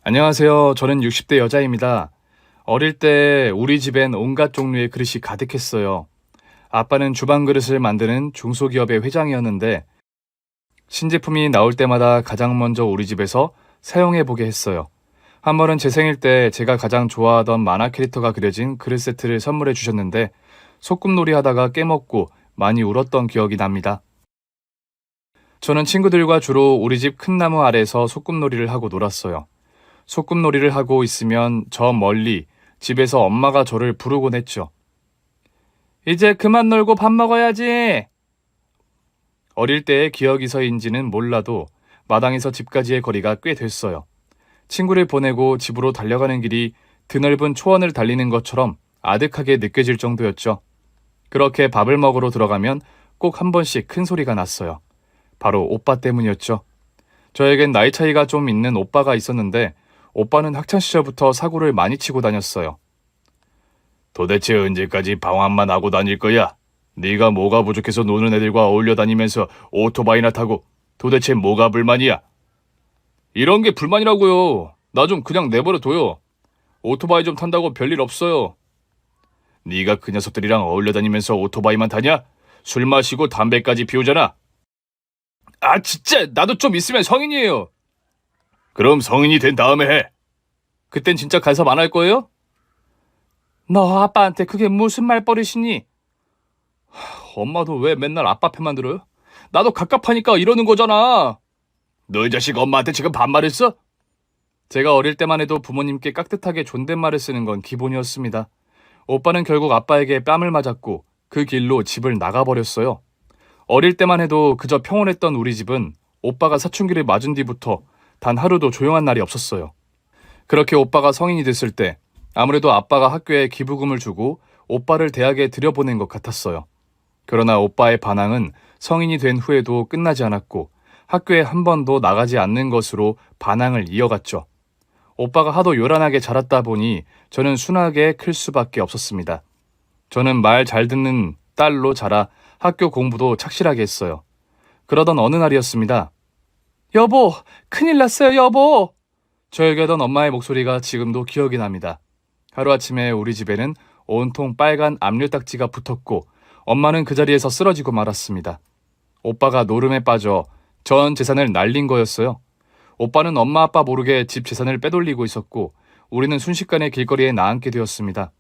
안녕하세요. 저는 60대 여자입니다. 어릴 때 우리 집엔 온갖 종류의 그릇이 가득했어요. 아빠는 주방 그릇을 만드는 중소기업의 회장이었는데 신제품이 나올 때마다 가장 먼저 우리 집에서 사용해보게 했어요. 한 번은 제 생일 때 제가 가장 좋아하던 만화 캐릭터가 그려진 그릇 세트를 선물해 주셨는데 소꿉놀이 하다가 깨먹고 많이 울었던 기억이 납니다. 저는 친구들과 주로 우리 집 큰 나무 아래에서 소꿉놀이를 하고 놀았어요. 소꿉놀이를 하고 있으면 저 멀리 집에서 엄마가 저를 부르곤 했죠. 이제 그만 놀고 밥 먹어야지. 어릴 때의 기억이서인지는 몰라도 마당에서 집까지의 거리가 꽤 됐어요. 친구를 보내고 집으로 달려가는 길이 드넓은 초원을 달리는 것처럼 아득하게 느껴질 정도였죠. 그렇게 밥을 먹으러 들어가면 꼭 한 번씩 큰 소리가 났어요. 바로 오빠 때문이었죠. 저에겐 나이 차이가 좀 있는 오빠가 있었는데 오빠는 학창시절부터 사고를 많이 치고 다녔어요. 도대체 언제까지 방황만 하고 다닐 거야? 네가 뭐가 부족해서 노는 애들과 어울려 다니면서 오토바이나 타고 도대체 뭐가 불만이야? 이런 게 불만이라고요. 나 좀 그냥 내버려 둬요. 오토바이 좀 탄다고 별일 없어요. 네가 그 녀석들이랑 어울려 다니면서 오토바이만 타냐? 술 마시고 담배까지 피우잖아. 아 진짜 나도 좀 있으면 성인이에요. 그럼 성인이 된 다음에 해. 그땐 진짜 간섭 안 할 거예요? 너 아빠한테 그게 무슨 말버릇이니? 엄마도 왜 맨날 아빠 편만 들어요? 나도 갑갑하니까 이러는 거잖아. 너 이 자식 엄마한테 지금 반말했어? 제가 어릴 때만 해도 부모님께 깍듯하게 존댓말을 쓰는 건 기본이었습니다. 오빠는 결국 아빠에게 뺨을 맞았고 그 길로 집을 나가버렸어요. 어릴 때만 해도 그저 평온했던 우리 집은 오빠가 사춘기를 맞은 뒤부터 단 하루도 조용한 날이 없었어요. 그렇게 오빠가 성인이 됐을 때 아무래도 아빠가 학교에 기부금을 주고 오빠를 대학에 들여보낸 것 같았어요. 그러나 오빠의 반항은 성인이 된 후에도 끝나지 않았고 학교에 한 번도 나가지 않는 것으로 반항을 이어갔죠. 오빠가 하도 요란하게 자랐다 보니 저는 순하게 클 수밖에 없었습니다. 저는 말 잘 듣는 딸로 자라 학교 공부도 착실하게 했어요. 그러던 어느 날이었습니다. 여보, 큰일 났어요, 여보. 저에게 하던 엄마의 목소리가 지금도 기억이 납니다. 하루아침에 우리 집에는 온통 빨간 압류딱지가 붙었고 엄마는 그 자리에서 쓰러지고 말았습니다. 오빠가 노름에 빠져 전 재산을 날린 거였어요. 오빠는 엄마 아빠 모르게 집 재산을 빼돌리고 있었고 우리는 순식간에 길거리에 나앉게 되었습니다.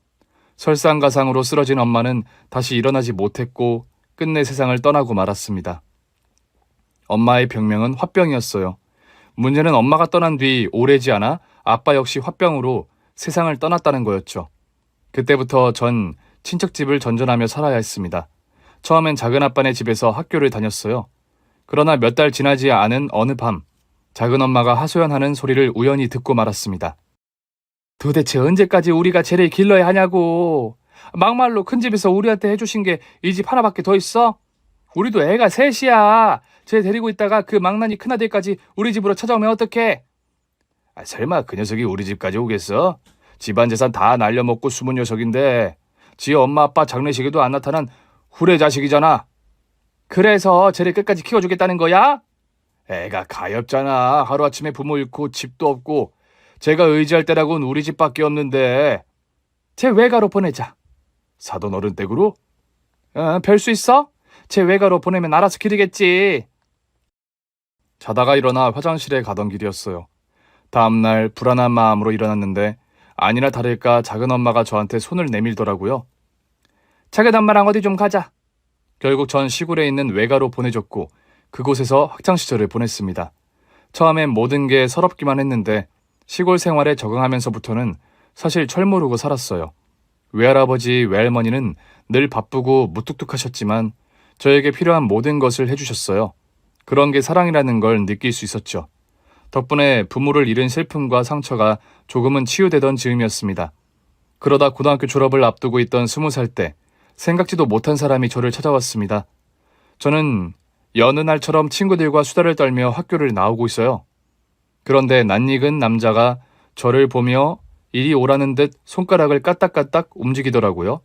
설상가상으로 쓰러진 엄마는 다시 일어나지 못했고 끝내 세상을 떠나고 말았습니다. 엄마의 병명은 화병이었어요. 문제는 엄마가 떠난 뒤 오래지 않아 아빠 역시 화병으로 세상을 떠났다는 거였죠. 그때부터 전 친척집을 전전하며 살아야 했습니다. 처음엔 작은아빠네 집에서 학교를 다녔어요. 그러나 몇 달 지나지 않은 어느 밤 작은엄마가 하소연하는 소리를 우연히 듣고 말았습니다. 도대체 언제까지 우리가 쟤를 길러야 하냐고. 막말로 큰 집에서 우리한테 해주신 게 이 집 하나밖에 더 있어? 우리도 애가 셋이야. 쟤 데리고 있다가 그 망나니 큰아들까지 우리 집으로 찾아오면 어떡해? 설마 그 녀석이 우리 집까지 오겠어? 집안 재산 다 날려먹고 숨은 녀석인데 지 엄마 아빠 장례식에도 안 나타난 후레 자식이잖아. 그래서 쟤를 끝까지 키워주겠다는 거야? 애가 가엾잖아. 하루아침에 부모 잃고 집도 없고 제가 의지할 때라고는 우리 집밖에 없는데. 쟤 외가로 보내자. 사돈 어른 댁으로? 별 수 있어? 쟤 외가로 보내면 알아서 기르겠지. 자다가 일어나 화장실에 가던 길이었어요. 다음날 불안한 마음으로 일어났는데 아니나 다를까 작은엄마가 저한테 손을 내밀더라고요. 작은엄마랑 어디 좀 가자. 결국 전 시골에 있는 외가로 보내줬고 그곳에서 학창시절을 보냈습니다. 처음엔 모든 게 서럽기만 했는데 시골 생활에 적응하면서부터는 사실 철모르고 살았어요. 외할아버지, 외할머니는 늘 바쁘고 무뚝뚝하셨지만 저에게 필요한 모든 것을 해주셨어요. 그런 게 사랑이라는 걸 느낄 수 있었죠. 덕분에 부모를 잃은 슬픔과 상처가 조금은 치유되던 즈음이었습니다. 그러다 고등학교 졸업을 앞두고 있던 20살 때 생각지도 못한 사람이 저를 찾아왔습니다. 저는 여느 날처럼 친구들과 수다를 떨며 학교를 나오고 있어요. 그런데 낯익은 남자가 저를 보며 이리 오라는 듯 손가락을 까딱까딱 움직이더라고요.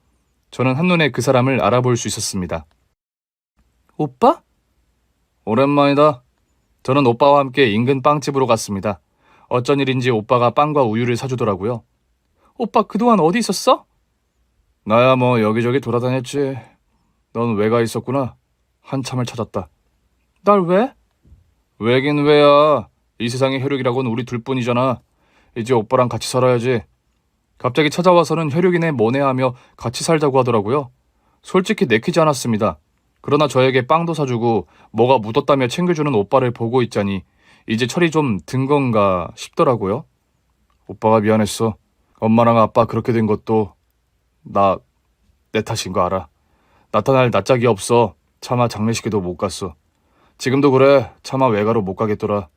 저는 한눈에 그 사람을 알아볼 수 있었습니다. 오빠? 오랜만이다. 저는 오빠와 함께 인근 빵집으로 갔습니다. 어쩐 일인지 오빠가 빵과 우유를 사주더라고요. 오빠 그동안 어디 있었어? 나야 뭐 여기저기 돌아다녔지. 넌 왜 가 있었구나. 한참을 찾았다. 날 왜? 왜긴 왜야. 이 세상에 혈육이라고는 우리 둘뿐이잖아. 이제 오빠랑 같이 살아야지. 갑자기 찾아와서는 혈육이네 뭐네 하며 같이 살자고 하더라고요. 솔직히 내키지 않았습니다. 그러나 저에게 빵도 사주고 뭐가 묻었다며 챙겨주는 오빠를 보고 있자니 이제 철이 좀 든 건가 싶더라고요. 오빠가 미안했어. 엄마랑 아빠 그렇게 된 것도 내 탓인 거 알아. 나타날 낯짝이 없어. 차마 장례식에도 못 갔어. 지금도 그래. 차마 외가로 못 가겠더라.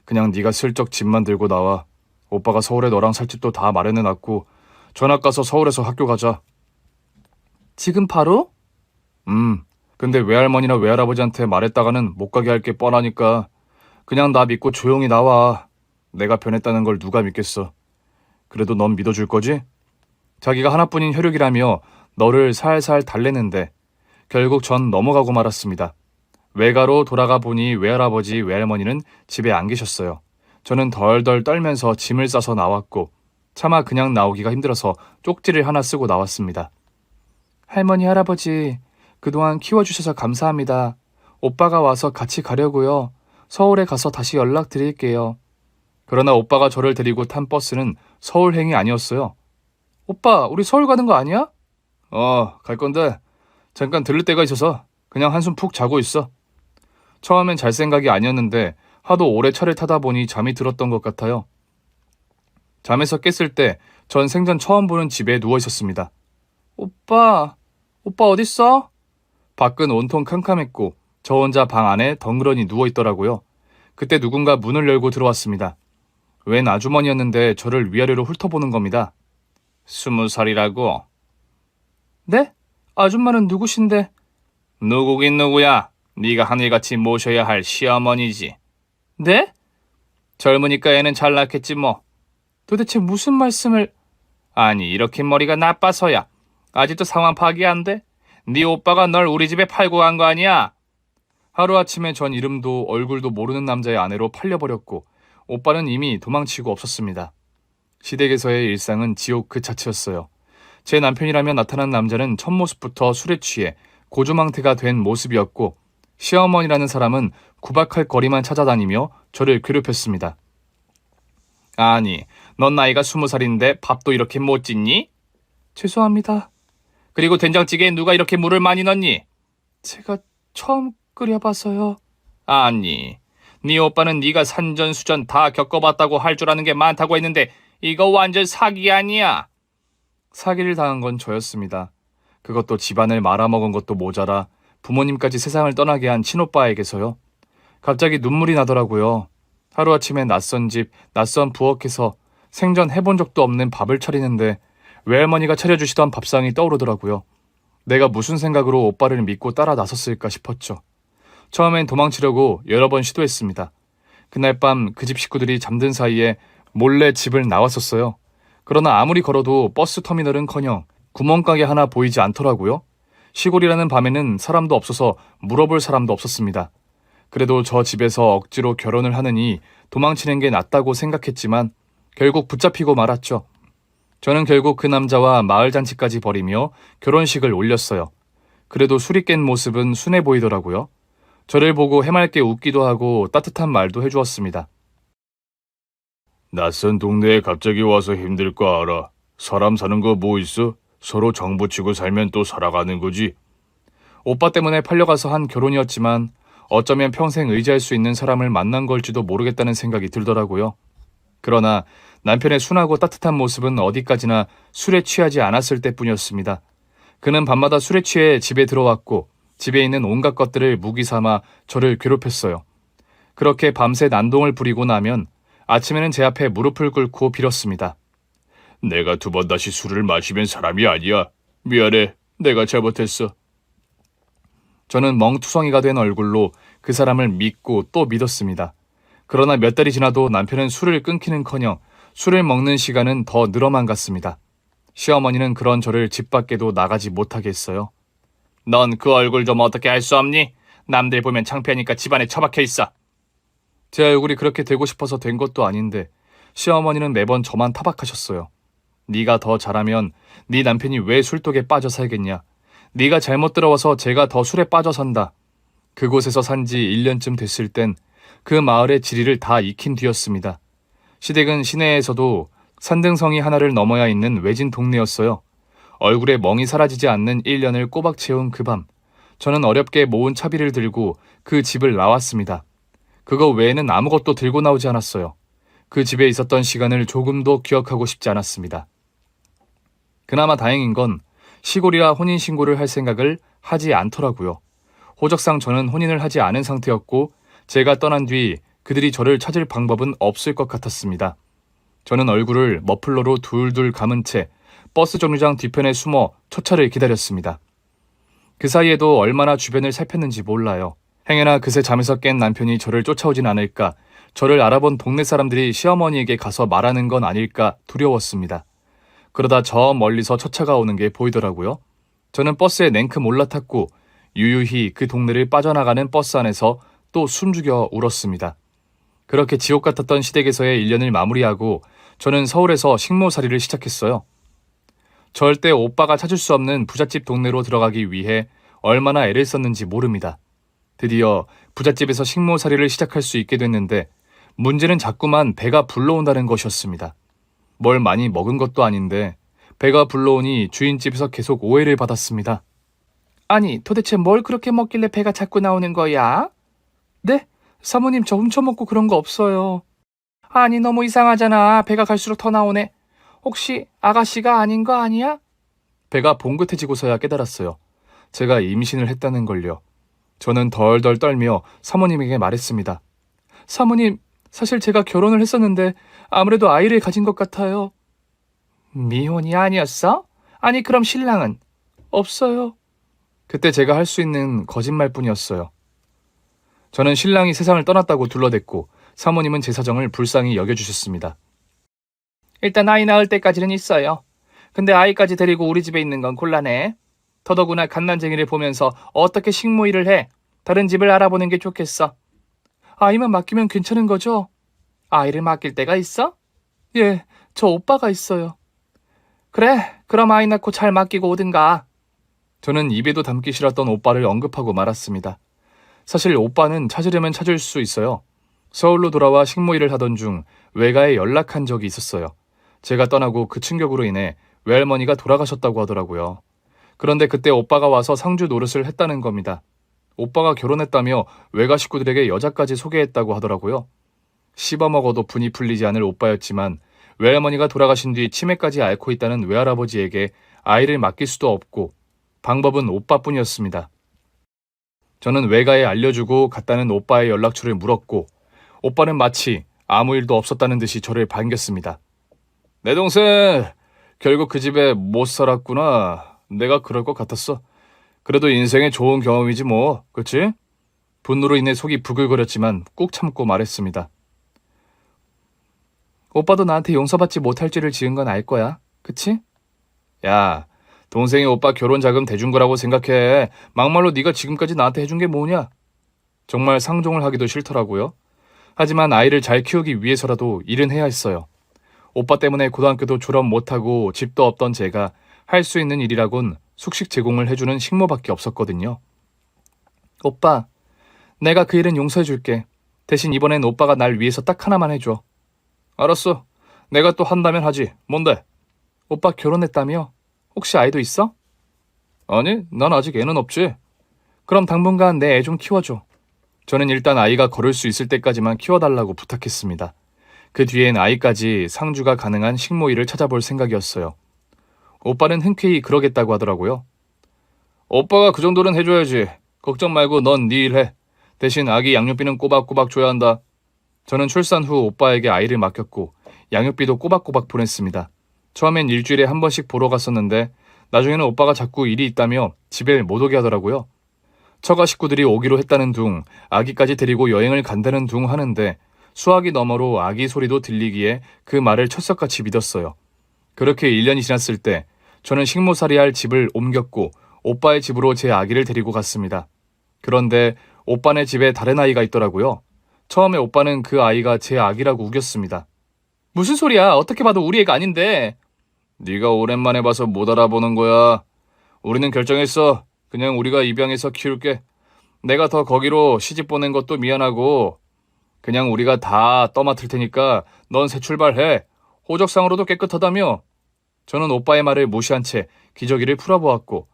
그냥 네가 슬쩍 집만 들고 나와. 오빠가 서울에 너랑 살 집도 다 마련해놨고 전학 가서 서울에서 학교 가자. 지금 바로? 근데 외할머니나 외할아버지한테 말했다가는 못 가게 할 게 뻔하니까 그냥 나 믿고 조용히 나와. 내가 변했다는 걸 누가 믿겠어. 그래도 넌 믿어줄 거지? 자기가 하나뿐인 혈육이라며 너를 살살 달래는데 결국 전 넘어가고 말았습니다. 외가로 돌아가 보니 외할아버지, 외할머니는 집에 안 계셨어요. 저는 덜덜 떨면서 짐을 싸서 나왔고 차마 그냥 나오기가 힘들어서 쪽지를 하나 쓰고 나왔습니다. 할머니, 할아버지, 그동안 키워주셔서 감사합니다. 오빠가 와서 같이 가려고요. 서울에 가서 다시 연락드릴게요. 그러나 오빠가 저를 데리고 탄 버스는 서울행이 아니었어요. 오빠, 우리 서울 가는 거 아니야? 갈 건데 잠깐 들를 데가 있어서 그냥 한숨 푹 자고 있어. 처음엔 잘 생각이 아니었는데 하도 오래 차를 타다 보니 잠이 들었던 것 같아요. 잠에서 깼을 때 전 생전 처음 보는 집에 누워 있었습니다. 오빠 어딨어? 밖은 온통 캄캄했고 저 혼자 방 안에 덩그러니 누워 있더라고요. 그때 누군가 문을 열고 들어왔습니다. 웬 아주머니였는데 저를 위아래로 훑어보는 겁니다. 20살이라고? 네? 아줌마는 누구신데? 누구긴 누구야. 네가 하늘같이 모셔야 할 시어머니지. 네? 젊으니까 애는 잘 낳겠지 뭐. 도대체 무슨 말씀을... 아니 이렇게 머리가 나빠서야. 아직도 상황 파악이 안 돼? 네 오빠가 널 우리 집에 팔고 간 거 아니야? 하루아침에 전 이름도 얼굴도 모르는 남자의 아내로 팔려버렸고 오빠는 이미 도망치고 없었습니다. 시댁에서의 일상은 지옥 그 자체였어요. 제 남편이라며 나타난 남자는 첫 모습부터 술에 취해 고주망태가 된 모습이었고 시어머니라는 사람은 구박할 거리만 찾아다니며 저를 괴롭혔습니다. 아니, 넌 나이가 20살인데 밥도 이렇게 못 짓니? 죄송합니다. 그리고 된장찌개에 누가 이렇게 물을 많이 넣니? 제가 처음 끓여봐서요. 아니, 네 오빠는 네가 산전수전 다 겪어봤다고 할 줄 아는 게 많다고 했는데 이거 완전 사기 아니야? 사기를 당한 건 저였습니다. 그것도 집안을 말아먹은 것도 모자라 부모님까지 세상을 떠나게 한 친오빠에게서요. 갑자기 눈물이 나더라고요. 하루아침에 낯선 집, 낯선 부엌에서 생전 해본 적도 없는 밥을 차리는데 외할머니가 차려주시던 밥상이 떠오르더라고요. 내가 무슨 생각으로 오빠를 믿고 따라 나섰을까 싶었죠. 처음엔 도망치려고 여러 번 시도했습니다. 그날 밤 그 집 식구들이 잠든 사이에 몰래 집을 나왔었어요. 그러나 아무리 걸어도 버스 터미널은커녕 구멍가게 하나 보이지 않더라고요. 시골이라는 밤에는 사람도 없어서 물어볼 사람도 없었습니다. 그래도 저 집에서 억지로 결혼을 하느니 도망치는 게 낫다고 생각했지만 결국 붙잡히고 말았죠. 저는 결국 그 남자와 마을잔치까지 벌이며 결혼식을 올렸어요. 그래도 술이 깬 모습은 순해 보이더라고요. 저를 보고 해맑게 웃기도 하고 따뜻한 말도 해주었습니다. 낯선 동네에 갑자기 와서 힘들 거 알아. 사람 사는 거 뭐 있어? 서로 정붙이고 살면 또 살아가는 거지. 오빠 때문에 팔려가서 한 결혼이었지만 어쩌면 평생 의지할 수 있는 사람을 만난 걸지도 모르겠다는 생각이 들더라고요. 그러나 남편의 순하고 따뜻한 모습은 어디까지나 술에 취하지 않았을 때뿐이었습니다. 그는 밤마다 술에 취해 집에 들어왔고 집에 있는 온갖 것들을 무기 삼아 저를 괴롭혔어요. 그렇게 밤새 난동을 부리고 나면 아침에는 제 앞에 무릎을 꿇고 빌었습니다. 내가 두 번 다시 술을 마시면 사람이 아니야. 미안해. 내가 잘못했어. 저는 멍투성이가 된 얼굴로 그 사람을 믿고 또 믿었습니다. 그러나 몇 달이 지나도 남편은 술을 끊기는커녕 술을 먹는 시간은 더 늘어만 갔습니다. 시어머니는 그런 저를 집 밖에도 나가지 못하게 했어요. 넌 그 얼굴 좀 어떻게 할 수 없니? 남들 보면 창피하니까 집안에 처박혀 있어. 제 얼굴이 그렇게 되고 싶어서 된 것도 아닌데 시어머니는 매번 저만 타박하셨어요. 네가 더 잘하면 네 남편이 왜 술독에 빠져 살겠냐. 네가 잘못 들어와서 제가 더 술에 빠져 산다. 그곳에서 산 지 1년쯤 됐을 땐 그 마을의 지리를 다 익힌 뒤였습니다. 시댁은 시내에서도 산등성이 하나를 넘어야 있는 외진 동네였어요. 얼굴에 멍이 사라지지 않는 1년을 꼬박 채운 그 밤, 저는 어렵게 모은 차비를 들고 그 집을 나왔습니다. 그거 외에는 아무것도 들고 나오지 않았어요. 그 집에 있었던 시간을 조금도 기억하고 싶지 않았습니다. 그나마 다행인 건 시골이라 혼인신고를 할 생각을 하지 않더라고요. 호적상 저는 혼인을 하지 않은 상태였고 제가 떠난 뒤 그들이 저를 찾을 방법은 없을 것 같았습니다. 저는 얼굴을 머플러로 둘둘 감은 채 버스 정류장 뒤편에 숨어 초차를 기다렸습니다. 그 사이에도 얼마나 주변을 살폈는지 몰라요. 행여나 그새 잠에서 깬 남편이 저를 쫓아오진 않을까, 저를 알아본 동네 사람들이 시어머니에게 가서 말하는 건 아닐까 두려웠습니다. 그러다 저 멀리서 첫차가 오는 게 보이더라고요. 저는 버스에 냉큼 올라탔고 유유히 그 동네를 빠져나가는 버스 안에서 또 숨죽여 울었습니다. 그렇게 지옥 같았던 시댁에서의 1년을 마무리하고 저는 서울에서 식모살이를 시작했어요. 절대 오빠가 찾을 수 없는 부잣집 동네로 들어가기 위해 얼마나 애를 썼는지 모릅니다. 드디어 부잣집에서 식모살이를 시작할 수 있게 됐는데 문제는 자꾸만 배가 불러온다는 것이었습니다. 뭘 많이 먹은 것도 아닌데 배가 불러오니 주인집에서 계속 오해를 받았습니다. 아니, 도대체 뭘 그렇게 먹길래 배가 자꾸 나오는 거야? 네? 사모님, 저 훔쳐먹고 그런 거 없어요. 아니, 너무 이상하잖아. 배가 갈수록 더 나오네. 혹시 아가씨가 아닌 거 아니야? 배가 봉긋해지고서야 깨달았어요. 제가 임신을 했다는 걸요. 저는 덜덜 떨며 사모님에게 말했습니다. 사모님, 사실 제가 결혼을 했었는데 아무래도 아이를 가진 것 같아요. 미혼이 아니었어? 아니, 그럼 신랑은? 없어요. 그때 제가 할 수 있는 거짓말뿐이었어요. 저는 신랑이 세상을 떠났다고 둘러댔고 사모님은 제 사정을 불쌍히 여겨주셨습니다. 일단 아이 낳을 때까지는 있어요. 근데 아이까지 데리고 우리 집에 있는 건 곤란해. 더더구나 갓난쟁이를 보면서 어떻게 식모 일을 해. 다른 집을 알아보는 게 좋겠어. 아이만 맡기면 괜찮은 거죠? 아이를 맡길 때가 있어? 예, 저 오빠가 있어요. 그래, 그럼 아이 낳고 잘 맡기고 오든가. 저는 입에도 담기 싫었던 오빠를 언급하고 말았습니다. 사실 오빠는 찾으려면 찾을 수 있어요. 서울로 돌아와 식모 일을 하던 중 외가에 연락한 적이 있었어요. 제가 떠나고 그 충격으로 인해 외할머니가 돌아가셨다고 하더라고요. 그런데 그때 오빠가 와서 상주 노릇을 했다는 겁니다. 오빠가 결혼했다며 외가 식구들에게 여자까지 소개했다고 하더라고요. 씹어먹어도 분이 풀리지 않을 오빠였지만 외할머니가 돌아가신 뒤 치매까지 앓고 있다는 외할아버지에게 아이를 맡길 수도 없고 방법은 오빠뿐이었습니다. 저는 외가에 알려주고 갔다는 오빠의 연락처를 물었고 오빠는 마치 아무 일도 없었다는 듯이 저를 반겼습니다. 내 동생, 결국 그 집에 못 살았구나. 내가 그럴 것 같았어. 그래도 인생의 좋은 경험이지 뭐, 그치? 분노로 인해 속이 부글거렸지만 꾹 참고 말했습니다. 오빠도 나한테 용서받지 못할 죄를 지은 건 알 거야, 그치? 야, 동생이 오빠 결혼 자금 대준 거라고 생각해. 막말로 네가 지금까지 나한테 해준 게 뭐냐? 정말 상종을 하기도 싫더라고요. 하지만 아이를 잘 키우기 위해서라도 일은 해야 했어요. 오빠 때문에 고등학교도 졸업 못하고 집도 없던 제가 할 수 있는 일이라곤 숙식 제공을 해주는 식모밖에 없었거든요. 오빠, 내가 그 일은 용서해줄게. 대신 이번엔 오빠가 날 위해서 딱 하나만 해줘. 알았어. 내가 또 한다면 하지. 뭔데? 오빠 결혼했다며? 혹시 아이도 있어? 아니, 난 아직 애는 없지. 그럼 당분간 내 애 좀 키워줘. 저는 일단 아이가 걸을 수 있을 때까지만 키워달라고 부탁했습니다. 그 뒤엔 아이까지 상주가 가능한 식모일을 찾아볼 생각이었어요. 오빠는 흔쾌히 그러겠다고 하더라고요. 오빠가 그 정도는 해줘야지. 걱정 말고 넌 네 일 해. 대신 아기 양육비는 꼬박꼬박 줘야 한다. 저는 출산 후 오빠에게 아이를 맡겼고 양육비도 꼬박꼬박 보냈습니다. 처음엔 일주일에 한 번씩 보러 갔었는데 나중에는 오빠가 자꾸 일이 있다며 집에 못 오게 하더라고요. 처가 식구들이 오기로 했다는 둥, 아기까지 데리고 여행을 간다는 둥 하는데 수화기 너머로 아기 소리도 들리기에 그 말을 철석같이 믿었어요. 그렇게 1년이 지났을 때 저는 식모살이할 집을 옮겼고 오빠의 집으로 제 아기를 데리고 갔습니다. 그런데 오빠네 집에 다른 아이가 있더라고요. 처음에 오빠는 그 아이가 제 아기라고 우겼습니다. 무슨 소리야? 어떻게 봐도 우리 애가 아닌데. 네가 오랜만에 봐서 못 알아보는 거야. 우리는 결정했어. 그냥 우리가 입양해서 키울게. 내가 더 거기로 시집 보낸 것도 미안하고 그냥 우리가 다 떠맡을 테니까 넌 새 출발해. 호적상으로도 깨끗하다며. 저는 오빠의 말을 무시한 채 기저귀를 풀어보았고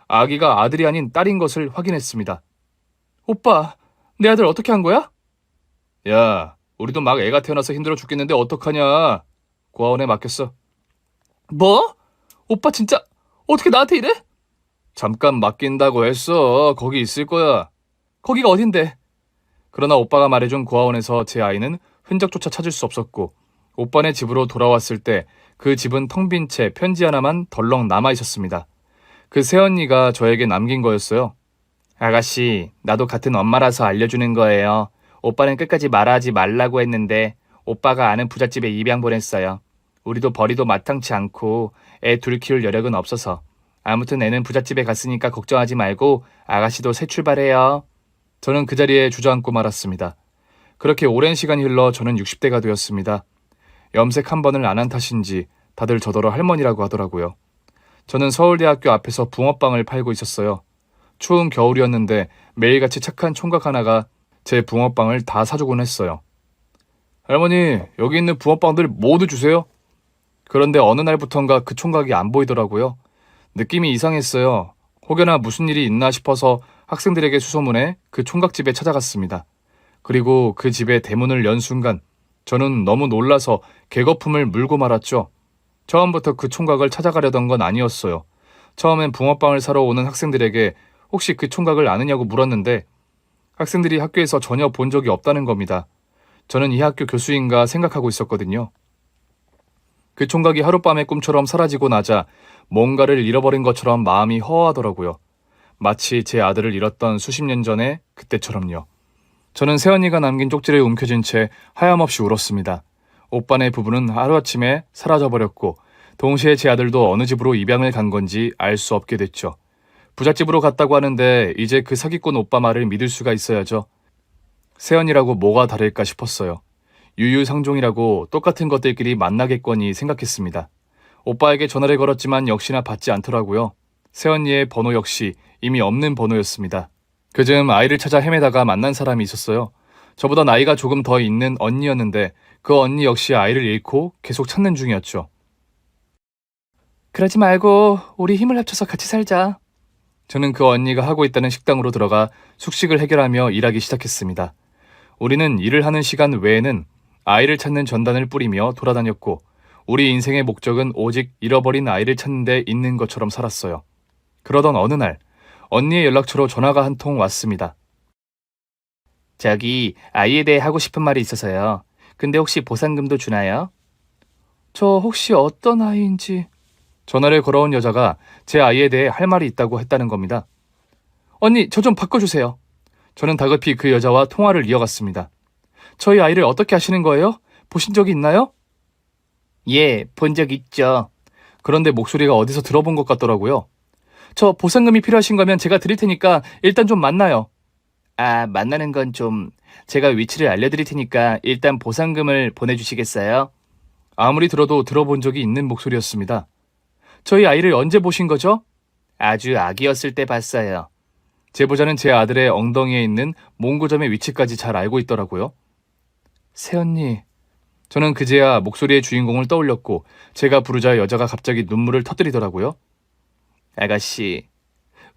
아기가 아들이 아닌 딸인 것을 확인했습니다. 오빠, 내 아들 어떻게 한 거야? 야, 우리도 막 애가 태어나서 힘들어 죽겠는데 어떡하냐. 고아원에 맡겼어. 뭐? 오빠 진짜 어떻게 나한테 이래? 잠깐 맡긴다고 했어. 거기 있을 거야. 거기가 어딘데? 그러나 오빠가 말해준 고아원에서 제 아이는 흔적조차 찾을 수 없었고 오빠네 집으로 돌아왔을 때 그 집은 텅 빈 채 편지 하나만 덜렁 남아 있었습니다. 그 새언니가 저에게 남긴 거였어요. 아가씨, 나도 같은 엄마라서 알려주는 거예요. 오빠는 끝까지 말하지 말라고 했는데 오빠가 아는 부잣집에 입양 보냈어요. 우리도 벌이도 마땅치 않고 애 둘 키울 여력은 없어서. 아무튼 애는 부잣집에 갔으니까 걱정하지 말고 아가씨도 새 출발해요. 저는 그 자리에 주저앉고 말았습니다. 그렇게 오랜 시간이 흘러 저는 60대가 되었습니다. 염색 한 번을 안 한 탓인지 다들 저더러 할머니라고 하더라고요. 저는 서울대학교 앞에서 붕어빵을 팔고 있었어요. 추운 겨울이었는데 매일같이 착한 총각 하나가 제 붕어빵을 다 사주곤 했어요. 할머니, 여기 있는 붕어빵들 모두 주세요. 그런데 어느 날부턴가 그 총각이 안 보이더라고요. 느낌이 이상했어요. 혹여나 무슨 일이 있나 싶어서 학생들에게 수소문해 그 총각집에 찾아갔습니다. 그리고 그 집의 대문을 연 순간 저는 너무 놀라서 개거품을 물고 말았죠. 처음부터 그 총각을 찾아가려던 건 아니었어요. 처음엔 붕어빵을 사러 오는 학생들에게 혹시 그 총각을 아느냐고 물었는데 학생들이 학교에서 전혀 본 적이 없다는 겁니다. 저는 이 학교 교수인가 생각하고 있었거든요. 그 총각이 하룻밤의 꿈처럼 사라지고 나자 뭔가를 잃어버린 것처럼 마음이 허하더라고요. 마치 제 아들을 잃었던 수십 년 전에 그때처럼요. 저는 새언니가 남긴 쪽지를 움켜쥔 채 하염없이 울었습니다. 오빠네 부부는 하루아침에 사라져버렸고 동시에 제 아들도 어느 집으로 입양을 간 건지 알 수 없게 됐죠. 부잣집으로 갔다고 하는데 이제 그 사기꾼 오빠 말을 믿을 수가 있어야죠. 새언니라고 뭐가 다를까 싶었어요. 유유상종이라고 똑같은 것들끼리 만나겠거니 생각했습니다. 오빠에게 전화를 걸었지만 역시나 받지 않더라고요. 새언니의 번호 역시 이미 없는 번호였습니다. 그즈음 아이를 찾아 헤매다가 만난 사람이 있었어요. 저보다 나이가 조금 더 있는 언니였는데 그 언니 역시 아이를 잃고 계속 찾는 중이었죠. 그러지 말고 우리 힘을 합쳐서 같이 살자. 저는 그 언니가 하고 있다는 식당으로 들어가 숙식을 해결하며 일하기 시작했습니다. 우리는 일을 하는 시간 외에는 아이를 찾는 전단을 뿌리며 돌아다녔고 우리 인생의 목적은 오직 잃어버린 아이를 찾는 데 있는 것처럼 살았어요. 그러던 어느 날 언니의 연락처로 전화가 한 통 왔습니다. 저기 아이에 대해 하고 싶은 말이 있어서요. 근데 혹시 보상금도 주나요? 저 혹시 어떤 아이인지... 전화를 걸어온 여자가 제 아이에 대해 할 말이 있다고 했다는 겁니다. 언니, 저 좀 바꿔주세요. 저는 다급히 그 여자와 통화를 이어갔습니다. 저희 아이를 어떻게 아시는 거예요? 보신 적이 있나요? 예, 본 적 있죠. 그런데 목소리가 어디서 들어본 것 같더라고요. 저 보상금이 필요하신 거면 제가 드릴 테니까 일단 좀 만나요. 아, 만나는 건 좀... 제가 위치를 알려드릴 테니까 일단 보상금을 보내주시겠어요? 아무리 들어도 들어본 적이 있는 목소리였습니다. 저희 아이를 언제 보신 거죠? 아주 아기였을 때 봤어요. 제보자는 제 아들의 엉덩이에 있는 몽고점의 위치까지 잘 알고 있더라고요. 새언니... 저는 그제야 목소리의 주인공을 떠올렸고 제가 부르자 여자가 갑자기 눈물을 터뜨리더라고요. 아가씨,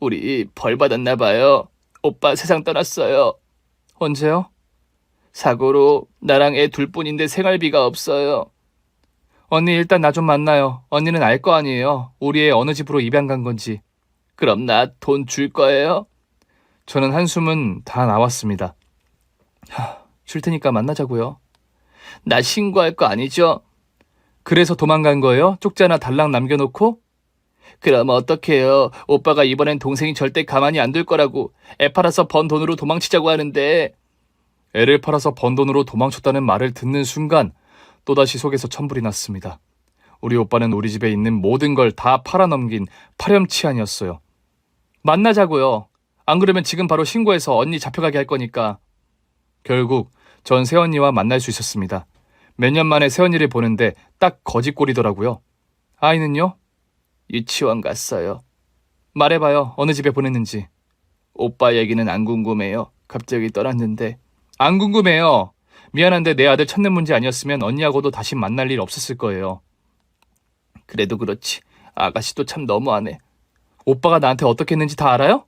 우리 벌 받았나 봐요. 오빠 세상 떠났어요. 언제요? 사고로 나랑 애 둘뿐인데 생활비가 없어요. 언니 일단 나 좀 만나요. 언니는 알 거 아니에요. 우리 애 어느 집으로 입양 간 건지. 그럼 나 돈 줄 거예요? 저는 한숨은 다 나왔습니다. 줄 테니까 만나자고요. 나 신고할 거 아니죠? 그래서 도망간 거예요? 쪽지 하나 달랑 남겨놓고? 그럼 어떡해요. 오빠가 이번엔 동생이 절대 가만히 안 둘 거라고 애 팔아서 번 돈으로 도망치자고 하는데. 애를 팔아서 번 돈으로 도망쳤다는 말을 듣는 순간 또다시 속에서 천불이 났습니다. 우리 오빠는 우리 집에 있는 모든 걸 다 팔아넘긴 파렴치한이었어요. 만나자고요. 안 그러면 지금 바로 신고해서 언니 잡혀가게 할 거니까. 결국 전 새언니와 만날 수 있었습니다. 몇 년 만에 새언니를 보는데 딱 거짓골이더라고요. 아이는요? 유치원 갔어요. 말해봐요. 어느 집에 보냈는지. 오빠 얘기는 안 궁금해요. 갑자기 떠났는데. 안 궁금해요. 미안한데 내 아들 찾는 문제 아니었으면 언니하고도 다시 만날 일 없었을 거예요. 그래도 그렇지. 아가씨도 참 너무하네. 오빠가 나한테 어떻게 했는지 다 알아요?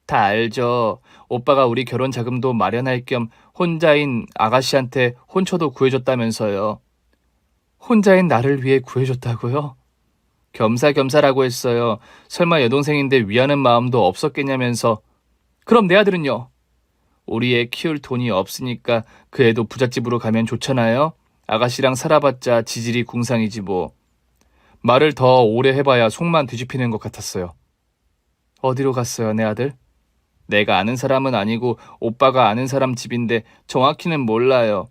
다 알죠. 오빠가 우리 결혼 자금도 마련할 겸 혼자인 아가씨한테 혼처도 구해줬다면서요. 혼자인 나를 위해 구해줬다고요? 겸사겸사라고 했어요. 설마 여동생인데 위하는 마음도 없었겠냐면서. 그럼 내 아들은요? 우리 애 키울 돈이 없으니까 그 애도 부잣집으로 가면 좋잖아요. 아가씨랑 살아봤자 지질이 궁상이지 뭐. 말을 더 오래 해봐야 속만 뒤집히는 것 같았어요. 어디로 갔어요, 내 아들? 내가 아는 사람은 아니고 오빠가 아는 사람 집인데 정확히는 몰라요.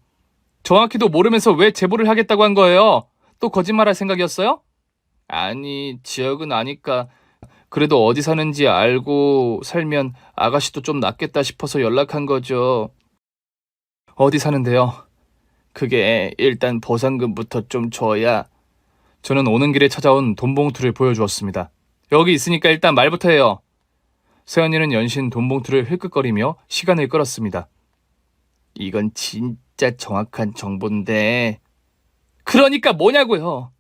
정확히도 모르면서 왜 제보를 하겠다고 한 거예요? 또 거짓말할 생각이었어요? 아니, 지역은 아니까. 그래도 어디 사는지 알고 살면 아가씨도 좀 낫겠다 싶어서 연락한 거죠. 어디 사는데요? 그게 일단 보상금부터 좀 줘야. 저는 오는 길에 찾아온 돈 봉투를 보여주었습니다. 여기 있으니까 일단 말부터 해요. 새언니는 연신 돈 봉투를 흘끗거리며 시간을 끌었습니다. 이건 진짜 정확한 정보인데. 그러니까 뭐냐고요?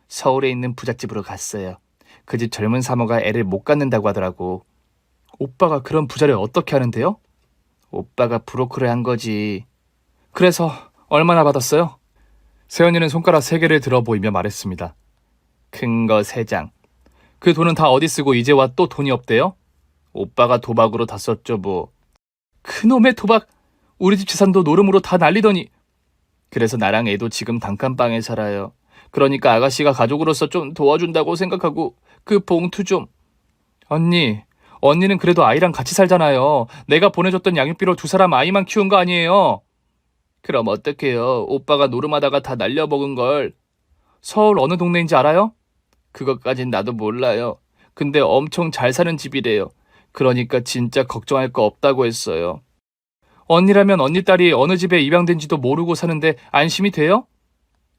서울에 있는 부잣집으로 갔어요. 그 집 젊은 사모가 애를 못 갖는다고 하더라고. 오빠가 그런 부자를 어떻게 하는데요? 오빠가 브로커를 한 거지. 그래서 얼마나 받았어요? 새언니는 손가락 3개를 들어 보이며 말했습니다. 큰 거 3장. 그 돈은 다 어디 쓰고 이제 와 또 돈이 없대요? 오빠가 도박으로 다 썼죠 뭐. 그놈의 도박! 우리 집 재산도 노름으로 다 날리더니. 그래서 나랑 애도 지금 단칸방에 살아요. 그러니까 아가씨가 가족으로서 좀 도와준다고 생각하고 그 봉투 좀. 언니는 그래도 아이랑 같이 살잖아요. 내가 보내줬던 양육비로 2사람 아이만 키운 거 아니에요. 그럼 어떡해요. 오빠가 노름하다가 다 날려먹은 걸. 서울 어느 동네인지 알아요? 그것까진 나도 몰라요. 근데 엄청 잘 사는 집이래요. 그러니까 진짜 걱정할 거 없다고 했어요. 언니라면 언니 딸이 어느 집에 입양된지도 모르고 사는데 안심이 돼요?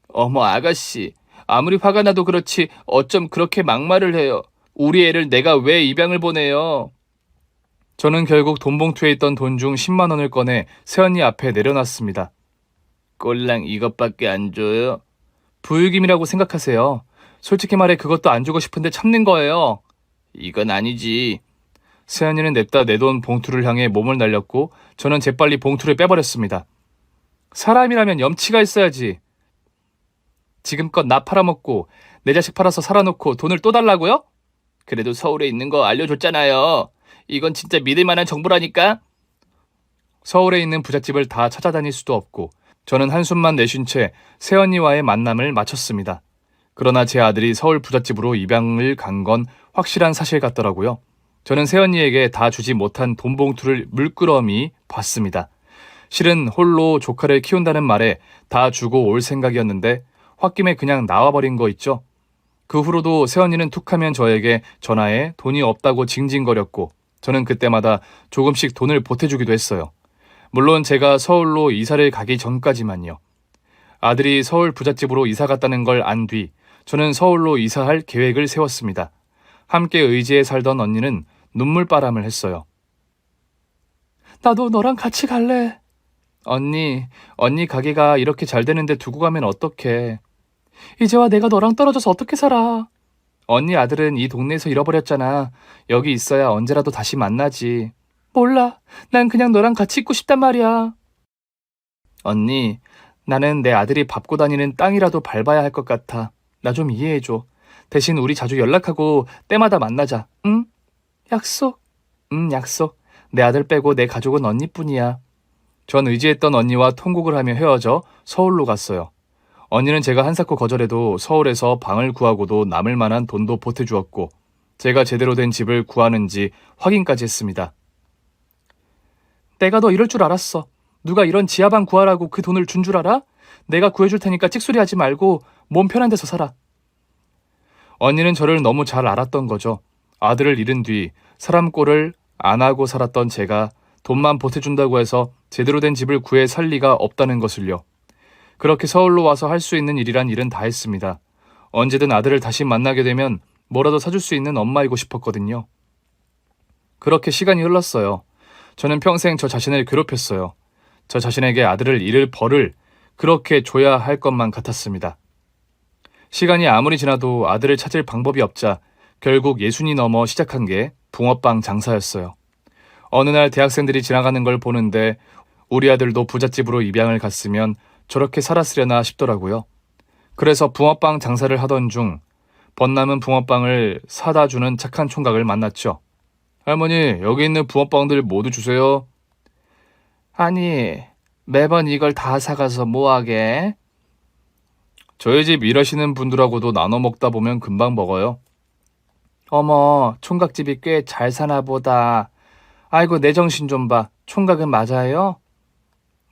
어머 아가씨, 아무리 화가 나도 그렇지 어쩜 그렇게 막말을 해요. 우리 애를 내가 왜 입양을 보내요? 저는 결국 돈 봉투에 있던 돈 중 10만 원을 꺼내 새언니 앞에 내려놨습니다. 꼴랑 이것밖에 안 줘요? 부유김이라고 생각하세요. 솔직히 말해 그것도 안 주고 싶은데 참는 거예요. 이건 아니지. 새언니는 냅다 내 돈 봉투를 향해 몸을 날렸고 저는 재빨리 봉투를 빼버렸습니다. 사람이라면 염치가 있어야지. 지금껏 나 팔아먹고 내 자식 팔아서 살아놓고 돈을 또 달라고요? 그래도 서울에 있는 거 알려줬잖아요. 이건 진짜 믿을 만한 정보라니까. 서울에 있는 부잣집을 다 찾아다닐 수도 없고 저는 한숨만 내쉰 채 새언니와의 만남을 마쳤습니다. 그러나 제 아들이 서울 부잣집으로 입양을 간 건 확실한 사실 같더라고요. 저는 새언니에게 다 주지 못한 돈 봉투를 물끄러미 봤습니다. 실은 홀로 조카를 키운다는 말에 다 주고 올 생각이었는데 홧김에 그냥 나와버린 거 있죠. 그 후로도 새언니는 툭하면 저에게 전화해 돈이 없다고 징징거렸고 저는 그때마다 조금씩 돈을 보태주기도 했어요. 물론 제가 서울로 이사를 가기 전까지만요. 아들이 서울 부잣집으로 이사 갔다는 걸 안 뒤 저는 서울로 이사할 계획을 세웠습니다. 함께 의지에 살던 언니는 눈물바람을 했어요. 나도 너랑 같이 갈래. 언니 가게가 이렇게 잘 되는데 두고 가면 어떡해. 이제와 내가 너랑 떨어져서 어떻게 살아. 언니 아들은 이 동네에서 잃어버렸잖아. 여기 있어야 언제라도 다시 만나지. 몰라. 난 그냥 너랑 같이 있고 싶단 말이야. 언니, 나는 내 아들이 밟고 다니는 땅이라도 밟아야 할 것 같아. 나 좀 이해해줘. 대신 우리 자주 연락하고 때마다 만나자. 응? 약속. 약속. 내 아들 빼고 내 가족은 언니뿐이야. 전 의지했던 언니와 통곡을 하며 헤어져 서울로 갔어요. 언니는 제가 한사코 거절해도 서울에서 방을 구하고도 남을 만한 돈도 보태주었고 제가 제대로 된 집을 구하는지 확인까지 했습니다. 내가 너 이럴 줄 알았어. 누가 이런 지하방 구하라고 그 돈을 준 줄 알아? 내가 구해줄 테니까 찍소리하지 말고 몸 편한 데서 살아. 언니는 저를 너무 잘 알았던 거죠. 아들을 잃은 뒤 사람 꼴을 안 하고 살았던 제가 돈만 보태준다고 해서 제대로 된 집을 구해 살 리가 없다는 것을요. 그렇게 서울로 와서 할 수 있는 일이란 일은 다 했습니다. 언제든 아들을 다시 만나게 되면 뭐라도 사줄 수 있는 엄마이고 싶었거든요. 그렇게 시간이 흘렀어요. 저는 평생 저 자신을 괴롭혔어요. 저 자신에게 아들을 잃을 벌을 그렇게 줘야 할 것만 같았습니다. 시간이 아무리 지나도 아들을 찾을 방법이 없자 결국 60이 넘어 시작한 게 붕어빵 장사였어요. 어느 날 대학생들이 지나가는 걸 보는데 우리 아들도 부잣집으로 입양을 갔으면 저렇게 살았으려나 싶더라고요. 그래서 붕어빵 장사를 하던 중 번남은 붕어빵을 사다 주는 착한 총각을 만났죠. 할머니, 여기 있는 붕어빵들 모두 주세요. 아니, 매번 이걸 다 사가서 뭐하게? 저희 집 일하시는 분들하고도 나눠 먹다 보면 금방 먹어요. 어머, 총각집이 꽤 잘 사나 보다. 아이고, 내 정신 좀 봐. 총각은 맞아요?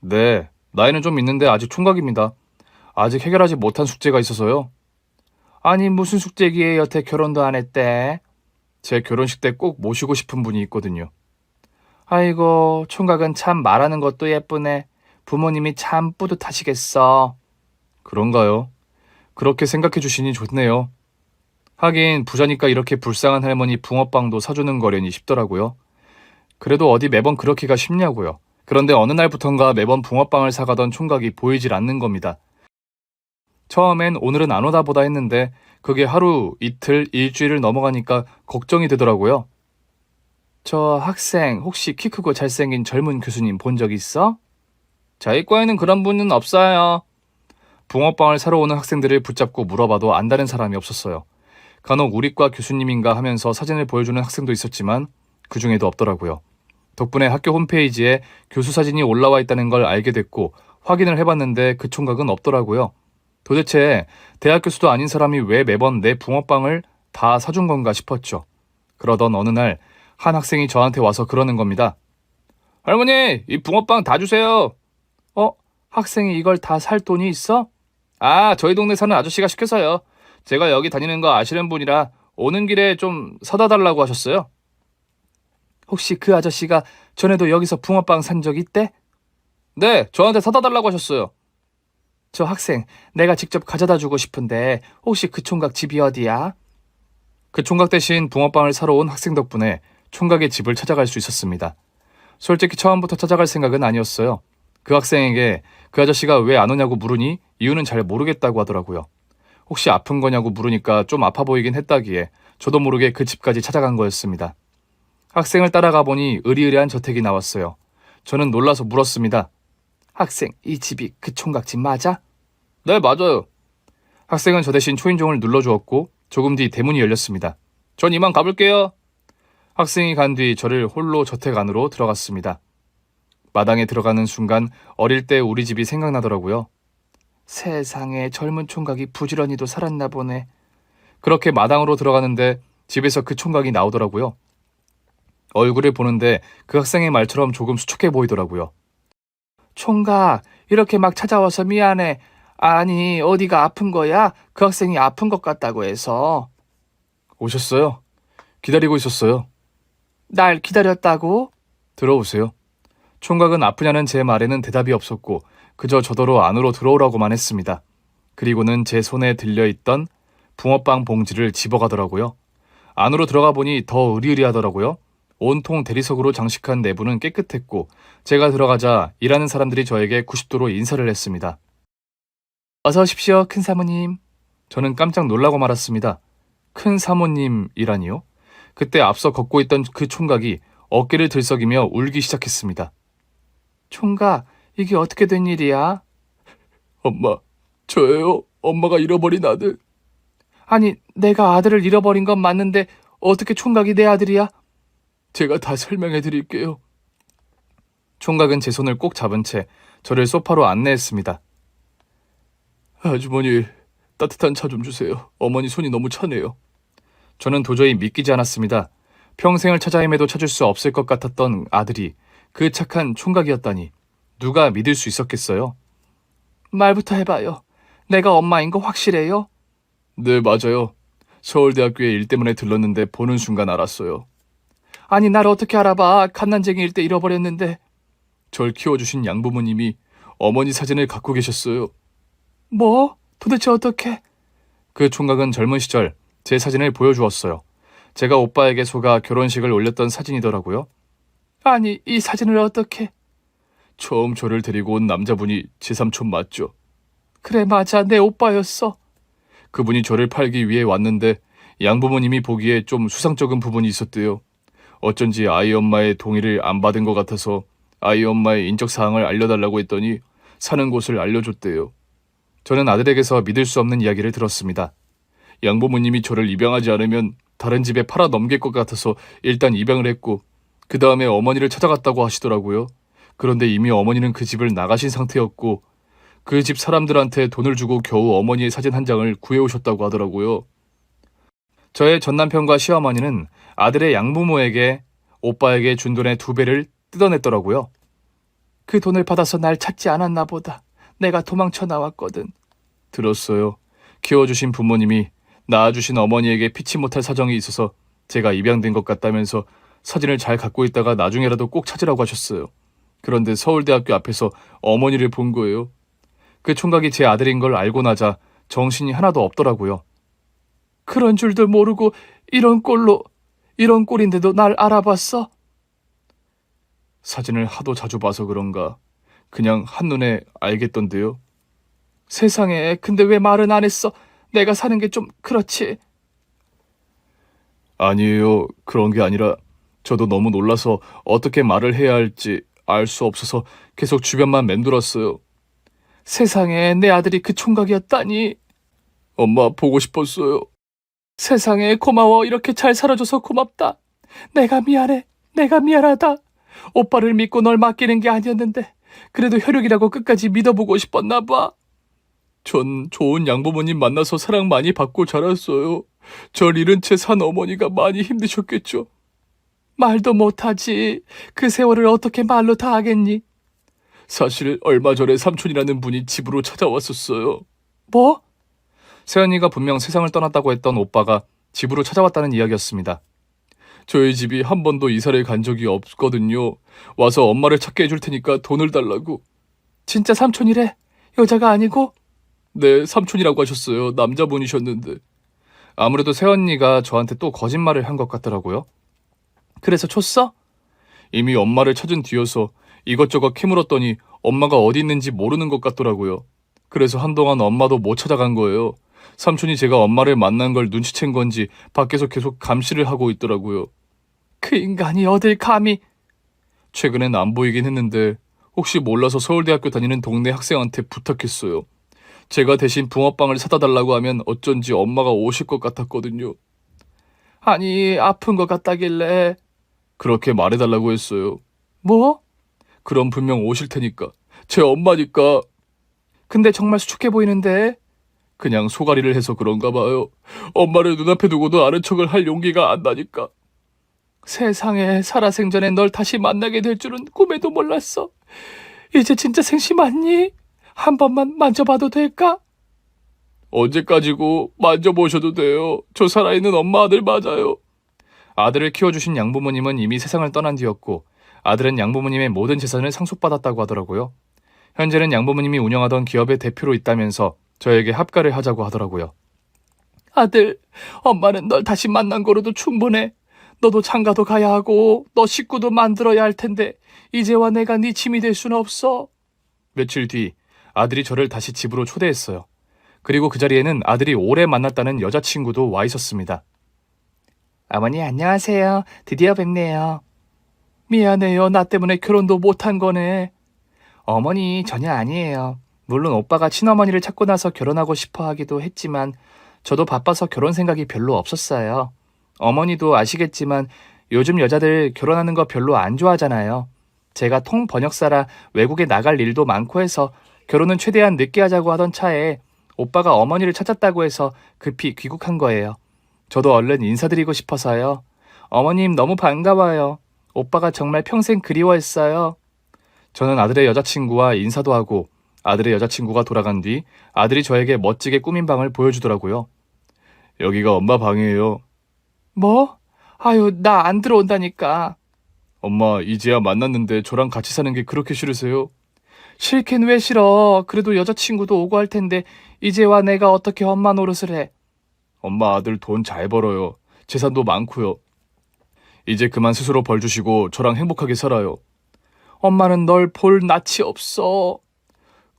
네, 나이는 좀 있는데 아직 총각입니다. 아직 해결하지 못한 숙제가 있어서요. 아니, 무슨 숙제기에 여태 결혼도 안 했대? 제 결혼식 때 꼭 모시고 싶은 분이 있거든요. 아이고, 총각은 참 말하는 것도 예쁘네. 부모님이 참 뿌듯하시겠어. 그런가요? 그렇게 생각해 주시니 좋네요. 하긴 부자니까 이렇게 불쌍한 할머니 붕어빵도 사주는 거려니 싶더라고요. 그래도 어디 매번 그렇게가 쉽냐고요. 그런데 어느 날부턴가 매번 붕어빵을 사가던 총각이 보이질 않는 겁니다. 처음엔 오늘은 안 오다 보다 했는데 그게 하루, 이틀, 일주일을 넘어가니까 걱정이 되더라고요. 저 학생 혹시 키 크고 잘생긴 젊은 교수님 본 적 있어? 저희 과에는 그런 분은 없어요. 붕어빵을 사러 오는 학생들을 붙잡고 물어봐도 안다는 사람이 없었어요. 간혹 우리 과 교수님인가 하면서 사진을 보여주는 학생도 있었지만 그 중에도 없더라고요. 덕분에 학교 홈페이지에 교수 사진이 올라와 있다는 걸 알게 됐고 확인을 해봤는데 그 총각은 없더라고요. 도대체 대학 교수도 아닌 사람이 왜 매번 내 붕어빵을 다 사준 건가 싶었죠. 그러던 어느 날 한 학생이 저한테 와서 그러는 겁니다. 할머니, 이 붕어빵 다 주세요. 학생이 이걸 다 살 돈이 있어? 아, 저희 동네 사는 아저씨가 시켜서요. 제가 여기 다니는 거 아시는 분이라 오는 길에 좀 사다 달라고 하셨어요. 혹시 그 아저씨가 전에도 여기서 붕어빵 산 적 있대? 네, 저한테 사다 달라고 하셨어요. 저 학생, 내가 직접 가져다 주고 싶은데 혹시 그 총각 집이 어디야? 그 총각 대신 붕어빵을 사러 온 학생 덕분에 총각의 집을 찾아갈 수 있었습니다. 솔직히 처음부터 찾아갈 생각은 아니었어요. 그 학생에게 그 아저씨가 왜 안 오냐고 물으니 이유는 잘 모르겠다고 하더라고요. 혹시 아픈 거냐고 물으니까 좀 아파 보이긴 했다기에 저도 모르게 그 집까지 찾아간 거였습니다. 학생을 따라가 보니 으리으리한 저택이 나왔어요. 저는 놀라서 물었습니다. 학생, 이 집이 그 총각 집 맞아? 네, 맞아요. 학생은 저 대신 초인종을 눌러주었고 조금 뒤 대문이 열렸습니다. 전 이만 가볼게요. 학생이 간 뒤 저를 홀로 저택 안으로 들어갔습니다. 마당에 들어가는 순간 어릴 때 우리 집이 생각나더라고요. 세상에 젊은 총각이 부지런히도 살았나 보네. 그렇게 마당으로 들어가는데 집에서 그 총각이 나오더라고요. 얼굴을 보는데 그 학생의 말처럼 조금 수척해 보이더라고요. 총각, 이렇게 막 찾아와서 미안해. 아니, 어디가 아픈 거야? 그 학생이 아픈 것 같다고 해서. 오셨어요? 기다리고 있었어요. 날 기다렸다고? 들어오세요. 총각은 아프냐는 제 말에는 대답이 없었고 그저 저더러 안으로 들어오라고만 했습니다. 그리고는 제 손에 들려있던 붕어빵 봉지를 집어가더라고요. 안으로 들어가 보니 더 으리으리하더라고요. 온통 대리석으로 장식한 내부는 깨끗했고 제가 들어가자 일하는 사람들이 저에게 90도로 인사를 했습니다. 어서 오십시오, 큰 사모님. 저는 깜짝 놀라고 말았습니다. 큰 사모님이라니요? 그때 앞서 걷고 있던 그 총각이 어깨를 들썩이며 울기 시작했습니다. 총각, 이게 어떻게 된 일이야? 엄마, 저예요. 엄마가 잃어버린 아들. 아니, 내가 아들을 잃어버린 건 맞는데 어떻게 총각이 내 아들이야? 제가 다 설명해 드릴게요. 총각은 제 손을 꼭 잡은 채 저를 소파로 안내했습니다. 아주머니, 따뜻한 차 좀 주세요. 어머니 손이 너무 차네요. 저는 도저히 믿기지 않았습니다. 평생을 찾아 헤매도 찾을 수 없을 것 같았던 아들이 그 착한 총각이었다니 누가 믿을 수 있었겠어요? 말부터 해봐요. 내가 엄마인 거 확실해요? 네, 맞아요. 서울대학교에 일 때문에 들렀는데 보는 순간 알았어요. 아니, 날 어떻게 알아봐. 갓난쟁이일 때 잃어버렸는데. 절 키워주신 양부모님이 어머니 사진을 갖고 계셨어요. 뭐? 도대체 어떻게? 그 총각은 젊은 시절 제 사진을 보여주었어요. 제가 오빠에게 속아 결혼식을 올렸던 사진이더라고요. 아니, 이 사진을 어떻게? 처음 저를 데리고 온 남자분이 제 삼촌 맞죠? 그래, 맞아. 내 오빠였어. 그분이 저를 팔기 위해 왔는데 양부모님이 보기에 좀 수상쩍은 부분이 있었대요. 어쩐지 아이 엄마의 동의를 안 받은 것 같아서 아이 엄마의 인적 사항을 알려달라고 했더니 사는 곳을 알려줬대요. 저는 아들에게서 믿을 수 없는 이야기를 들었습니다. 양부모님이 저를 입양하지 않으면 다른 집에 팔아 넘길 것 같아서 일단 입양을 했고 그 다음에 어머니를 찾아갔다고 하시더라고요. 그런데 이미 어머니는 그 집을 나가신 상태였고 그 집 사람들한테 돈을 주고 겨우 어머니의 사진 한 장을 구해오셨다고 하더라고요. 저의 전남편과 시어머니는 아들의 양부모에게 오빠에게 준 돈의 2배를 뜯어냈더라고요. 그 돈을 받아서 날 찾지 않았나 보다. 내가 도망쳐 나왔거든. 들었어요. 키워주신 부모님이 낳아주신 어머니에게 피치 못할 사정이 있어서 제가 입양된 것 같다면서 사진을 잘 갖고 있다가 나중에라도 꼭 찾으라고 하셨어요. 그런데 서울대학교 앞에서 어머니를 본 거예요. 그 총각이 제 아들인 걸 알고 나자 정신이 하나도 없더라고요. 그런 줄도 모르고 이런 꼴인데도 날 알아봤어? 사진을 하도 자주 봐서 그런가 그냥 한눈에 알겠던데요. 세상에, 근데 왜 말은 안 했어? 내가 사는 게 좀 그렇지. 아니에요. 그런 게 아니라 저도 너무 놀라서 어떻게 말을 해야 할지 알 수 없어서 계속 주변만 맴돌았어요. 세상에, 내 아들이 그 총각이었다니. 엄마 보고 싶었어요. 세상에, 고마워. 이렇게 잘 살아줘서 고맙다. 내가 미안해. 내가 미안하다. 오빠를 믿고 널 맡기는 게 아니었는데 그래도 혈육이라고 끝까지 믿어보고 싶었나 봐. 전 좋은 양부모님 만나서 사랑 많이 받고 자랐어요. 절 잃은 채 산 어머니가 많이 힘드셨겠죠. 말도 못하지. 그 세월을 어떻게 말로 다 하겠니? 사실 얼마 전에 삼촌이라는 분이 집으로 찾아왔었어요. 뭐? 세연이가 분명 세상을 떠났다고 했던 오빠가 집으로 찾아왔다는 이야기였습니다. 저희 집이 한 번도 이사를 간 적이 없거든요. 와서 엄마를 찾게 해줄 테니까 돈을 달라고. 진짜 삼촌이래? 여자가 아니고? 네, 삼촌이라고 하셨어요. 남자분이셨는데. 아무래도 새언니가 저한테 또 거짓말을 한 것 같더라고요. 그래서 줬어? 이미 엄마를 찾은 뒤여서 이것저것 캐물었더니 엄마가 어디 있는지 모르는 것 같더라고요. 그래서 한동안 엄마도 못 찾아간 거예요. 삼촌이 제가 엄마를 만난 걸 눈치챈 건지 밖에서 계속 감시를 하고 있더라고요. 그 인간이 어딜 감히... 최근엔 안 보이긴 했는데 혹시 몰라서 서울대학교 다니는 동네 학생한테 부탁했어요. 제가 대신 붕어빵을 사다 달라고 하면 어쩐지 엄마가 오실 것 같았거든요. 아니, 아픈 것 같다길래... 그렇게 말해달라고 했어요. 뭐? 그럼 분명 오실 테니까. 제 엄마니까. 근데 정말 수척해 보이는데? 그냥 소가리를 해서 그런가 봐요. 엄마를 눈앞에 두고도 아는 척을 할 용기가 안 나니까. 세상에, 살아생전에 널 다시 만나게 될 줄은 꿈에도 몰랐어. 이제 진짜 생시 맞니? 한 번만 만져봐도 될까? 언제까지고 만져보셔도 돼요. 저 살아있는 엄마 아들 맞아요. 아들을 키워주신 양부모님은 이미 세상을 떠난 뒤였고 아들은 양부모님의 모든 재산을 상속받았다고 하더라고요. 현재는 양부모님이 운영하던 기업의 대표로 있다면서 저에게 합가를 하자고 하더라고요. 아들, 엄마는 널 다시 만난 거로도 충분해. 너도 장가도 가야 하고 너 식구도 만들어야 할 텐데 이제와 내가 네 짐이 될 수는 없어. 며칠 뒤 아들이 저를 다시 집으로 초대했어요. 그리고 그 자리에는 아들이 오래 만났다는 여자친구도 와 있었습니다. 어머니 안녕하세요. 드디어 뵙네요. 미안해요. 나 때문에 결혼도 못한 거네. 어머니 전혀 아니에요. 물론 오빠가 친어머니를 찾고 나서 결혼하고 싶어 하기도 했지만 저도 바빠서 결혼 생각이 별로 없었어요. 어머니도 아시겠지만 요즘 여자들 결혼하는 거 별로 안 좋아하잖아요. 제가 통번역사라 외국에 나갈 일도 많고 해서 결혼은 최대한 늦게 하자고 하던 차에 오빠가 어머니를 찾았다고 해서 급히 귀국한 거예요. 저도 얼른 인사드리고 싶어서요. 어머님 너무 반가워요. 오빠가 정말 평생 그리워했어요. 저는 아들의 여자친구와 인사도 하고 아들의 여자친구가 돌아간 뒤 아들이 저에게 멋지게 꾸민 방을 보여주더라고요. 여기가 엄마 방이에요. 뭐? 아유, 나 안 들어온다니까. 엄마, 이제야 만났는데 저랑 같이 사는 게 그렇게 싫으세요? 싫긴 왜 싫어. 그래도 여자친구도 오고 할 텐데 이제와 내가 어떻게 엄마 노릇을 해. 엄마 아들 돈 잘 벌어요. 재산도 많고요. 이제 그만 스스로 벌 주시고 저랑 행복하게 살아요. 엄마는 널 볼 낯이 없어.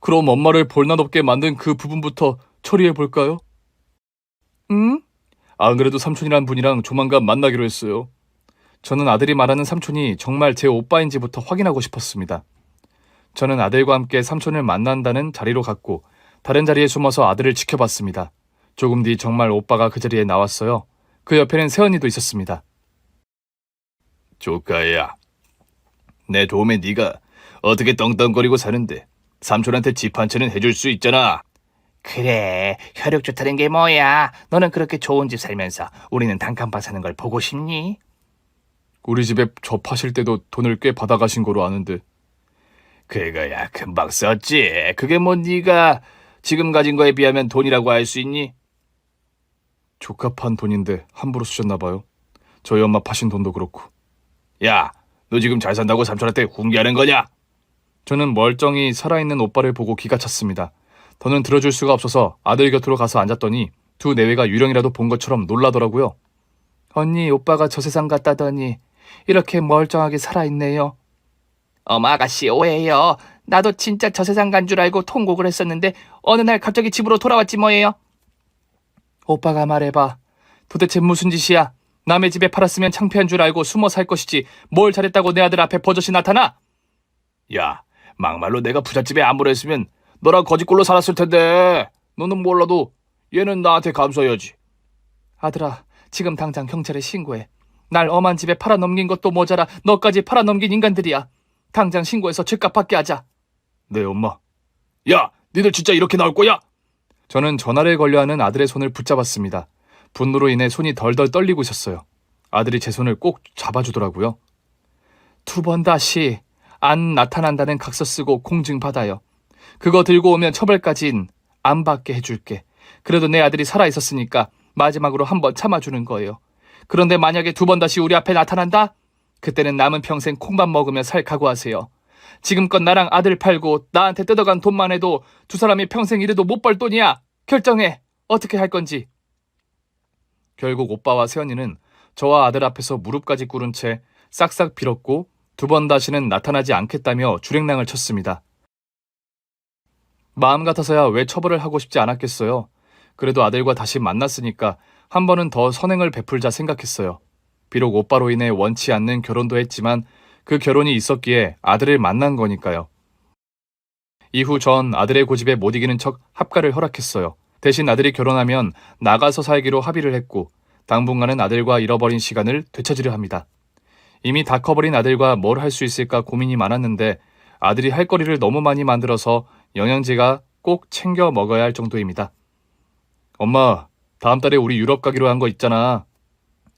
그럼 엄마를 볼 낯 없게 만든 그 부분부터 처리해 볼까요? 응? 안 그래도 삼촌이란 분이랑 조만간 만나기로 했어요. 저는 아들이 말하는 삼촌이 정말 제 오빠인지부터 확인하고 싶었습니다. 저는 아들과 함께 삼촌을 만난다는 자리로 갔고 다른 자리에 숨어서 아들을 지켜봤습니다. 조금 뒤 정말 오빠가 그 자리에 나왔어요. 그 옆에는 세연이도 있었습니다. 조카야, 내 도움에 네가 어떻게 떵떵거리고 사는데 삼촌한테 집 한 채는 해줄 수 있잖아. 그래, 혈육 좋다는 게 뭐야? 너는 그렇게 좋은 집 살면서 우리는 단칸방 사는 걸 보고 싶니? 우리 집에 저 파실 때도 돈을 꽤 받아가신 거로 아는데. 그거야 금방 썼지. 그게 뭐 네가 지금 가진 거에 비하면 돈이라고 할 수 있니? 조카 판 돈인데 함부로 쓰셨나 봐요. 저희 엄마 파신 돈도 그렇고. 야, 너 지금 잘 산다고 삼촌한테 훈계하는 거냐? 저는 멀쩡히 살아있는 오빠를 보고 기가 찼습니다. 더는 들어줄 수가 없어서 아들 곁으로 가서 앉았더니 두 내외가 유령이라도 본 것처럼 놀라더라고요. 언니, 오빠가 저 세상 갔다더니 이렇게 멀쩡하게 살아있네요. 어머 아가씨 오해해요. 나도 진짜 저 세상 간 줄 알고 통곡을 했었는데 어느 날 갑자기 집으로 돌아왔지 뭐예요. 오빠가 말해봐. 도대체 무슨 짓이야? 남의 집에 팔았으면 창피한 줄 알고 숨어 살 것이지 뭘 잘했다고 내 아들 앞에 버젓이 나타나? 야, 막말로 내가 부잣집에 안 보냈으면 너랑 거지꼴로 살았을 텐데. 너는 몰라도 얘는 나한테 감사해야지. 아들아, 지금 당장 경찰에 신고해. 날 엄한 집에 팔아넘긴 것도 모자라 너까지 팔아넘긴 인간들이야. 당장 신고해서 죗값 받게 하자. 네, 엄마. 야, 니들 진짜 이렇게 나올 거야? 저는 전화를 걸려하는 아들의 손을 붙잡았습니다. 분노로 인해 손이 덜덜 떨리고 있었어요. 아들이 제 손을 꼭 잡아주더라고요. 2번 다시 안 나타난다는 각서 쓰고 공증 받아요. 그거 들고 오면 처벌까진 안 받게 해줄게. 그래도 내 아들이 살아있었으니까 마지막으로 한번 참아주는 거예요. 그런데 만약에 2번 다시 우리 앞에 나타난다? 그때는 남은 평생 콩밥 먹으며 살 각오하세요. 지금껏 나랑 아들 팔고 나한테 뜯어간 돈만 해도 두 사람이 평생 일해도 못 벌 돈이야. 결정해. 어떻게 할 건지. 결국 오빠와 세연이는 저와 아들 앞에서 무릎까지 꿇은 채 싹싹 빌었고 2번 다시는 나타나지 않겠다며 줄행랑을 쳤습니다. 마음 같아서야 왜 처벌을 하고 싶지 않았겠어요. 그래도 아들과 다시 만났으니까 한 번은 더 선행을 베풀자 생각했어요. 비록 오빠로 인해 원치 않는 결혼도 했지만 그 결혼이 있었기에 아들을 만난 거니까요. 이후 전 아들의 고집에 못 이기는 척 합가를 허락했어요. 대신 아들이 결혼하면 나가서 살기로 합의를 했고 당분간은 아들과 잃어버린 시간을 되찾으려 합니다. 이미 다 커버린 아들과 뭘 할 수 있을까 고민이 많았는데 아들이 할 거리를 너무 많이 만들어서 영양제가 꼭 챙겨 먹어야 할 정도입니다. 엄마, 다음 달에 우리 유럽 가기로 한 거 있잖아.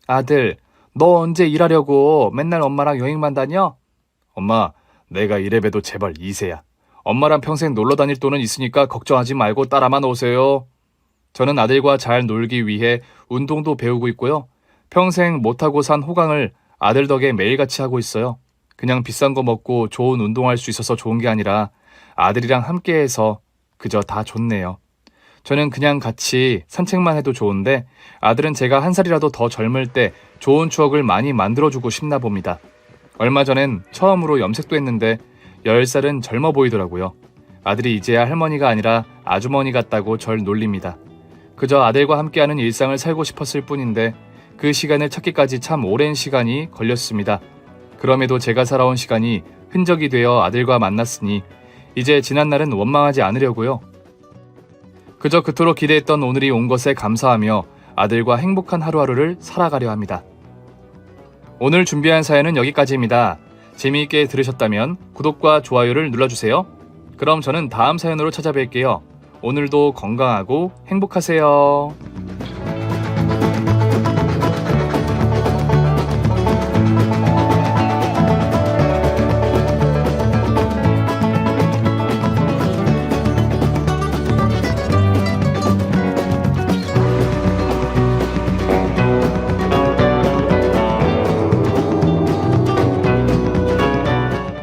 아들, 너 언제 일하려고 맨날 엄마랑 여행만 다녀? 엄마, 내가 이래봬도 제발 2세야. 엄마랑 평생 놀러 다닐 돈은 있으니까 걱정하지 말고 따라만 오세요. 저는 아들과 잘 놀기 위해 운동도 배우고 있고요. 평생 못하고 산 호강을 아들 덕에 매일같이 하고 있어요. 그냥 비싼 거 먹고 좋은 운동할 수 있어서 좋은 게 아니라 아들이랑 함께해서 그저 다 좋네요. 저는 그냥 같이 산책만 해도 좋은데 아들은 제가 한 살이라도 더 젊을 때 좋은 추억을 많이 만들어주고 싶나 봅니다. 얼마 전엔 처음으로 염색도 했는데 10살은 젊어 보이더라고요. 아들이 이제야 할머니가 아니라 아주머니 같다고 절 놀립니다. 그저 아들과 함께하는 일상을 살고 싶었을 뿐인데 그 시간을 찾기까지 참 오랜 시간이 걸렸습니다. 그럼에도 제가 살아온 시간이 흔적이 되어 아들과 만났으니 이제 지난 날은 원망하지 않으려고요. 그저 그토록 기대했던 오늘이 온 것에 감사하며 아들과 행복한 하루하루를 살아가려 합니다. 오늘 준비한 사연은 여기까지입니다. 재미있게 들으셨다면 구독과 좋아요를 눌러주세요. 그럼 저는 다음 사연으로 찾아뵐게요. 오늘도 건강하고 행복하세요.